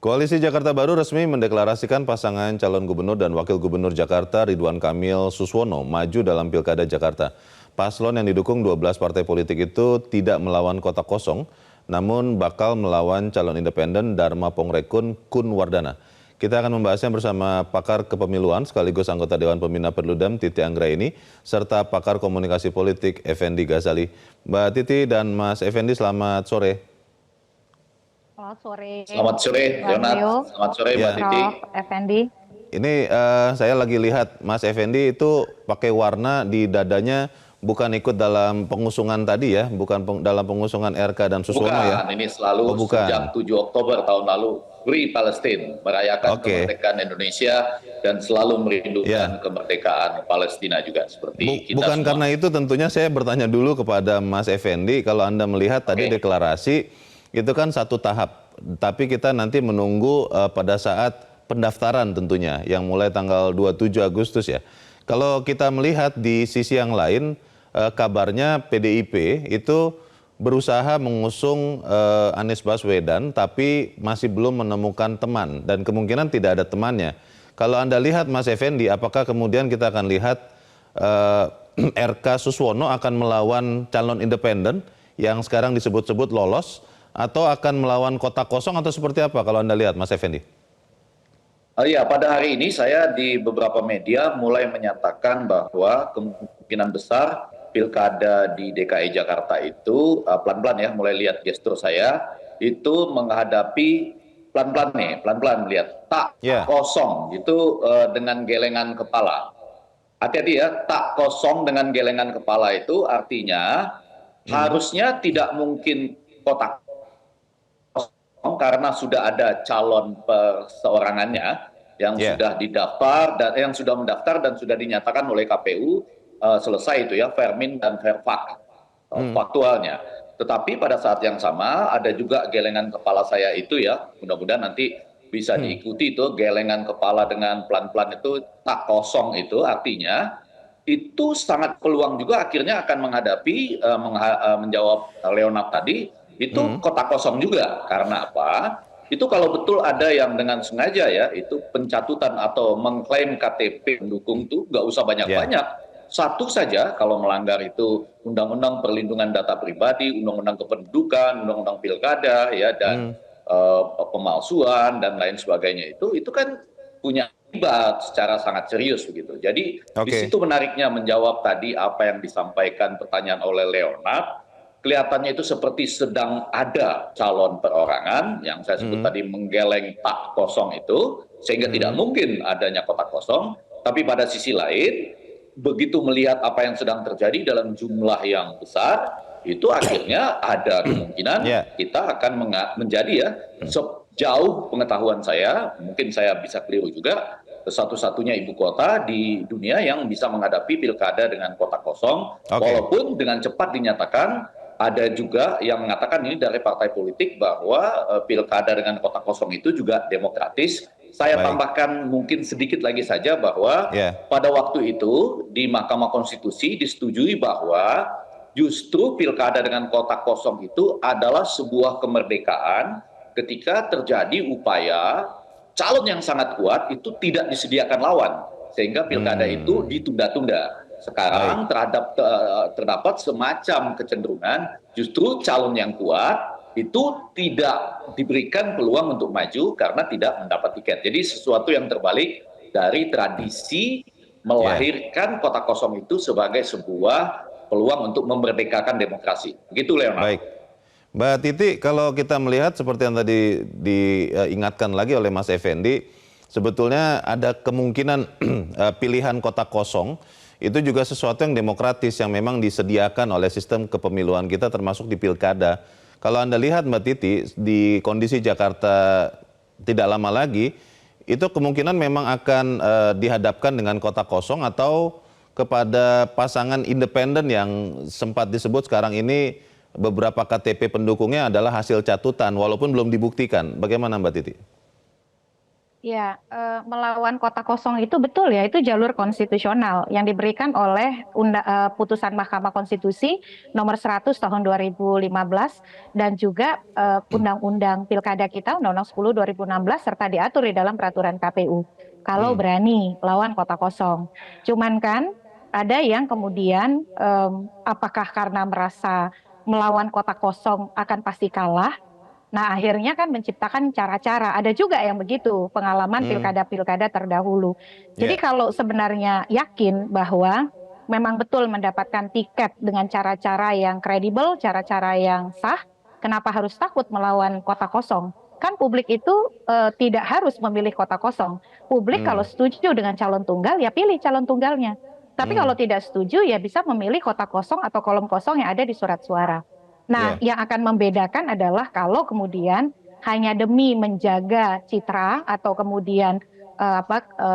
Koalisi Jakarta Baru resmi mendeklarasikan pasangan calon gubernur dan wakil gubernur Jakarta Ridwan Kamil Suswono maju dalam Pilkada Jakarta. Paslon yang didukung 12 partai politik itu tidak melawan kotak kosong, namun bakal melawan calon independen Dharma Pongrekun Kunwardana. Kita akan membahasnya bersama pakar kepemiluan sekaligus anggota Dewan Pembina Perludem Titi Anggraini serta pakar komunikasi politik Effendi Ghazali. Mbak Titi dan Mas Effendi, selamat sore. Selamat sore. Selamat sore, Leonard. Selamat sore, Mbak Titi. Effendi. Ini saya lagi lihat Mas Effendi itu pakai warna di dadanya, bukan ikut dalam pengusungan tadi ya, bukan dalam pengusungan RK dan Suswono ya? Bukan, ini selalu sejak 7 Oktober tahun lalu, Free Palestine, merayakan kemerdekaan Indonesia dan selalu merindukan kemerdekaan Palestina juga seperti kita bukan semua. Karena itu tentunya saya bertanya dulu kepada Mas Effendi, kalau Anda melihat tadi deklarasi, itu kan satu tahap, tapi kita nanti menunggu pada saat pendaftaran tentunya, yang mulai tanggal 27 Agustus ya. Kalau kita melihat di sisi yang lain, kabarnya PDIP itu berusaha mengusung Anies Baswedan, tapi masih belum menemukan teman, dan kemungkinan tidak ada temannya. Kalau Anda lihat Mas Effendi, apakah kemudian kita akan lihat RK Suswono akan melawan calon independen yang sekarang disebut-sebut lolos, atau akan melawan kotak kosong, atau seperti apa kalau Anda lihat, Mas Effendi? Ya, pada hari ini saya di beberapa media mulai menyatakan bahwa kemungkinan besar pilkada di DKI Jakarta itu pelan-pelan ya, mulai lihat gestur saya, itu menghadapi pelan-pelan lihat tak kosong, itu dengan gelengan kepala. Hati-hati ya, tak kosong dengan gelengan kepala itu artinya harusnya tidak mungkin kotak karena sudah ada calon perseorangannya yang sudah didaftar dan yang sudah mendaftar dan sudah dinyatakan oleh KPU selesai itu ya, Vermin dan Verfak faktualnya. Tetapi pada saat yang sama ada juga gelengan kepala saya itu ya, mudah-mudahan nanti bisa diikuti itu gelengan kepala dengan pelan-pelan itu tak kosong, itu artinya itu sangat peluang juga akhirnya akan menghadapi menjawab Leonard tadi, itu kotak kosong juga. Karena apa? Itu kalau betul ada yang dengan sengaja ya, itu pencatutan atau mengklaim KTP pendukung itu nggak usah banyak-banyak. Satu saja kalau melanggar itu Undang-Undang Perlindungan Data Pribadi, Undang-Undang Kependudukan, Undang-Undang Pilkada ya, dan pemalsuan dan lain sebagainya, itu kan punya akibat secara sangat serius begitu. Jadi di situ menariknya menjawab tadi apa yang disampaikan pertanyaan oleh Leonard. Kelihatannya itu seperti sedang ada calon perorangan yang saya sebut tadi menggeleng tak kosong itu, sehingga tidak mungkin adanya kotak kosong. Tapi pada sisi lain, begitu melihat apa yang sedang terjadi dalam jumlah yang besar, itu akhirnya ada kemungkinan kita akan menjadi ya, sejauh pengetahuan saya, mungkin saya bisa keliru juga, satu-satunya ibu kota di dunia yang bisa menghadapi pilkada dengan kotak kosong, walaupun dengan cepat dinyatakan. Ada juga yang mengatakan ini dari partai politik bahwa pilkada dengan kotak kosong itu juga demokratis. Saya tambahkan mungkin sedikit lagi saja bahwa pada waktu itu di Mahkamah Konstitusi disetujui bahwa justru pilkada dengan kotak kosong itu adalah sebuah kemerdekaan ketika terjadi upaya calon yang sangat kuat itu tidak disediakan lawan, sehingga pilkada itu ditunda-tunda. Sekarang terdapat semacam kecenderungan justru calon yang kuat itu tidak diberikan peluang untuk maju karena tidak mendapat tiket. Jadi sesuatu yang terbalik dari tradisi melahirkan kotak kosong itu sebagai sebuah peluang untuk memerdekakan demokrasi. Begitu, Leonard. Baik. Mbak Titi, kalau kita melihat seperti yang tadi diingatkan lagi oleh Mas Effendi, sebetulnya ada kemungkinan pilihan kotak kosong itu juga sesuatu yang demokratis yang memang disediakan oleh sistem kepemiluan kita termasuk di pilkada. Kalau Anda lihat Mbak Titi, di kondisi Jakarta tidak lama lagi, itu kemungkinan memang akan dihadapkan dengan kotak kosong atau kepada pasangan independen yang sempat disebut sekarang ini beberapa KTP pendukungnya adalah hasil catutan walaupun belum dibuktikan. Bagaimana Mbak Titi? Ya, melawan kota kosong itu betul ya, itu jalur konstitusional yang diberikan oleh putusan Mahkamah Konstitusi nomor 100 tahun 2015 dan juga Undang-Undang Pilkada kita Undang-Undang 10 2016 serta diatur di dalam peraturan KPU. Kalau Hmm, berani lawan kota kosong. Cuman kan ada yang kemudian apakah karena merasa melawan kota kosong akan pasti kalah. Nah, akhirnya kan menciptakan cara-cara. Ada juga yang begitu, pengalaman hmm, pilkada-pilkada terdahulu. Jadi ya, kalau sebenarnya yakin bahwa memang betul mendapatkan tiket dengan cara-cara yang kredibel, cara-cara yang sah, kenapa harus takut melawan kota kosong? Kan publik itu tidak harus memilih kota kosong. Publik kalau hmm, setuju dengan calon tunggal, ya pilih calon tunggalnya. Tapi hmm, kalau tidak setuju, ya bisa memilih kota kosong atau kolom kosong yang ada di surat suara. Nah, ya, yang akan membedakan adalah kalau kemudian hanya demi menjaga citra atau kemudian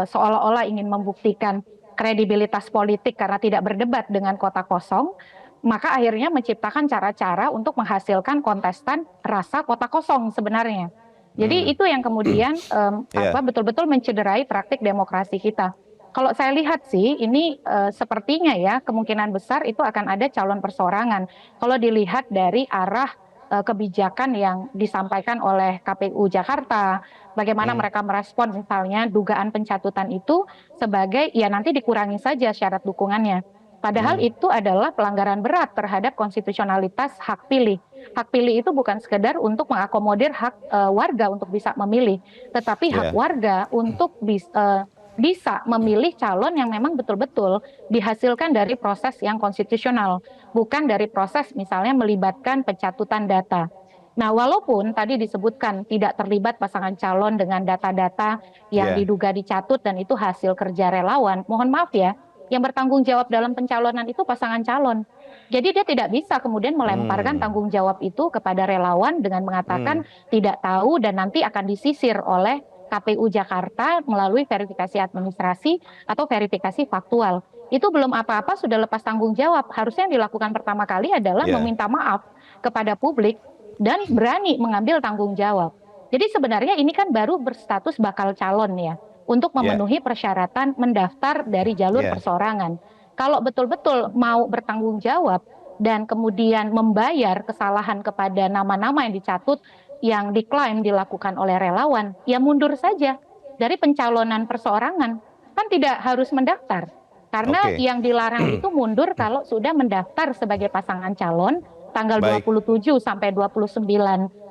seolah-olah ingin membuktikan kredibilitas politik karena tidak berdebat dengan kota kosong, maka akhirnya menciptakan cara-cara untuk menghasilkan kontestan rasa kota kosong sebenarnya. Jadi hmm, itu yang kemudian ya, betul-betul mencederai praktik demokrasi kita. Kalau saya lihat sih, ini sepertinya ya kemungkinan besar itu akan ada calon perseorangan. Kalau dilihat dari arah kebijakan yang disampaikan oleh KPU Jakarta, bagaimana hmm, mereka merespon misalnya dugaan pencatutan itu sebagai ya nanti dikurangi saja syarat dukungannya. Padahal hmm, itu adalah pelanggaran berat terhadap konstitusionalitas hak pilih. Hak pilih itu bukan sekedar untuk mengakomodir hak warga untuk bisa memilih, tetapi hak ya, warga untuk bisa memilih calon yang memang betul-betul dihasilkan dari proses yang konstitusional, bukan dari proses misalnya melibatkan pencatutan data. Nah, walaupun tadi disebutkan tidak terlibat pasangan calon dengan data-data yang ya, diduga dicatut dan itu hasil kerja relawan, mohon maaf ya, yang bertanggung jawab dalam pencalonan itu pasangan calon. Jadi dia tidak bisa kemudian melemparkan hmm, tanggung jawab itu kepada relawan dengan hmm, mengatakan tidak tahu dan nanti akan disisir oleh KPU Jakarta melalui verifikasi administrasi atau verifikasi faktual. Itu belum apa-apa sudah lepas tanggung jawab. Harusnya yang dilakukan pertama kali adalah ya, meminta maaf kepada publik dan berani mengambil tanggung jawab. Jadi sebenarnya ini kan baru berstatus bakal calon ya, untuk ya, memenuhi persyaratan mendaftar dari jalur ya, perseorangan. Kalau betul-betul mau bertanggung jawab dan kemudian membayar kesalahan kepada nama-nama yang dicatut yang diklaim dilakukan oleh relawan, ya mundur saja dari pencalonan perseorangan. Kan tidak harus mendaftar. Karena oke, yang dilarang itu mundur kalau sudah mendaftar sebagai pasangan calon tanggal baik, 27 sampai 29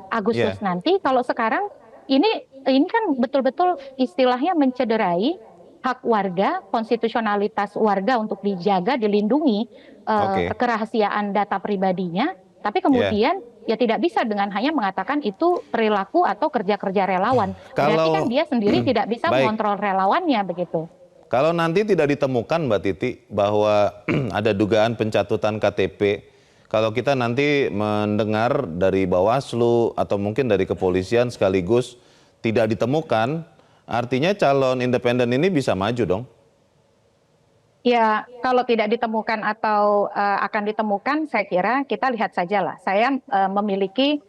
Agustus ya, nanti. Kalau sekarang ini kan betul-betul istilahnya mencederai hak warga, konstitusionalitas warga untuk dijaga, dilindungi oke, kerahasiaan data pribadinya, tapi ya. kemudian ya tidak bisa dengan hanya mengatakan itu perilaku atau kerja-kerja relawan. Berarti kan Kalau dia sendiri tidak bisa baik, mengontrol relawannya begitu. kalau nanti tidak ditemukan Mbak Titi bahwa ada dugaan pencatutan KTP, kalau kita nanti mendengar dari Bawaslu atau mungkin dari kepolisian sekaligus tidak ditemukan, artinya calon independen ini bisa maju dong. Ya, kalau tidak ditemukan atau akan ditemukan, saya kira kita lihat sajalah. Saya memiliki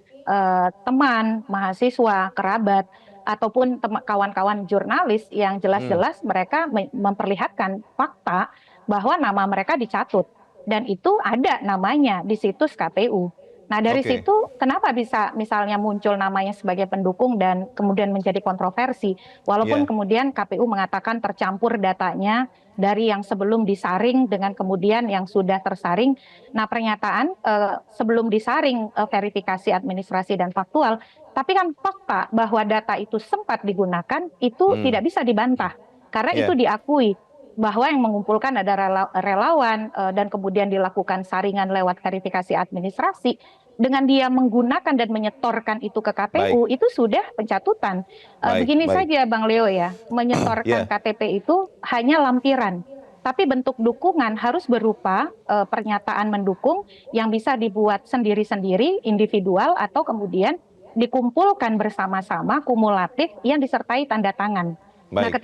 teman, mahasiswa, kerabat, ataupun kawan-kawan jurnalis yang Hmm, jelas-jelas mereka memperlihatkan fakta bahwa nama mereka dicatut. Dan itu ada namanya di situs KPU. Nah, dari oke, situ kenapa bisa misalnya muncul namanya sebagai pendukung dan kemudian menjadi kontroversi. Walaupun ya, kemudian KPU mengatakan tercampur datanya dari yang sebelum disaring dengan kemudian yang sudah tersaring. Nah, pernyataan sebelum disaring verifikasi administrasi dan faktual, tapi kan fakta bahwa data itu sempat digunakan itu hmm, tidak bisa dibantah karena itu ya, diakui bahwa yang mengumpulkan ada relawan dan kemudian dilakukan saringan lewat verifikasi administrasi dengan dia menggunakan dan menyetorkan itu ke baik, KPU itu sudah pencatutan. baik, Begini baik, saja Bang Leo ya, menyetorkan ya, KTP itu hanya lampiran. Tapi bentuk dukungan harus berupa pernyataan mendukung yang bisa dibuat sendiri-sendiri, individual, atau kemudian dikumpulkan bersama-sama, kumulatif, yang disertai tanda tangan. Nah, baik,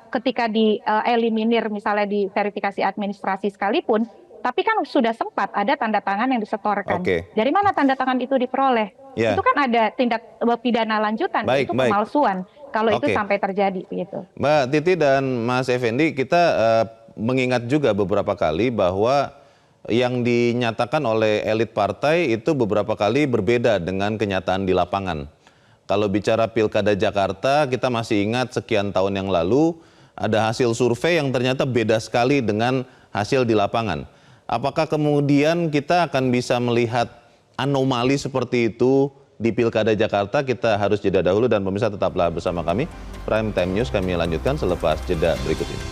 ketika dieliminir misalnya di verifikasi administrasi sekalipun, Tapi kan sudah sempat ada tanda tangan yang disetorkan. Oke. Dari mana tanda tangan itu diperoleh? Ya. Itu kan ada tindak pidana lanjutan, Baik, itu baik. pemalsuan kalau itu Oke. sampai terjadi gitu. Mbak Titi dan Mas Effendi, kita mengingat juga beberapa kali bahwa yang dinyatakan oleh elit partai itu beberapa kali berbeda dengan kenyataan di lapangan. Kalau bicara Pilkada Jakarta, kita masih ingat sekian tahun yang lalu ada hasil survei yang ternyata beda sekali dengan hasil di lapangan. Apakah kemudian kita akan bisa melihat anomali seperti itu di Pilkada Jakarta? Kita harus jeda dahulu dan pemirsa tetaplah bersama kami. Prime Time News kami lanjutkan selepas jeda berikut ini.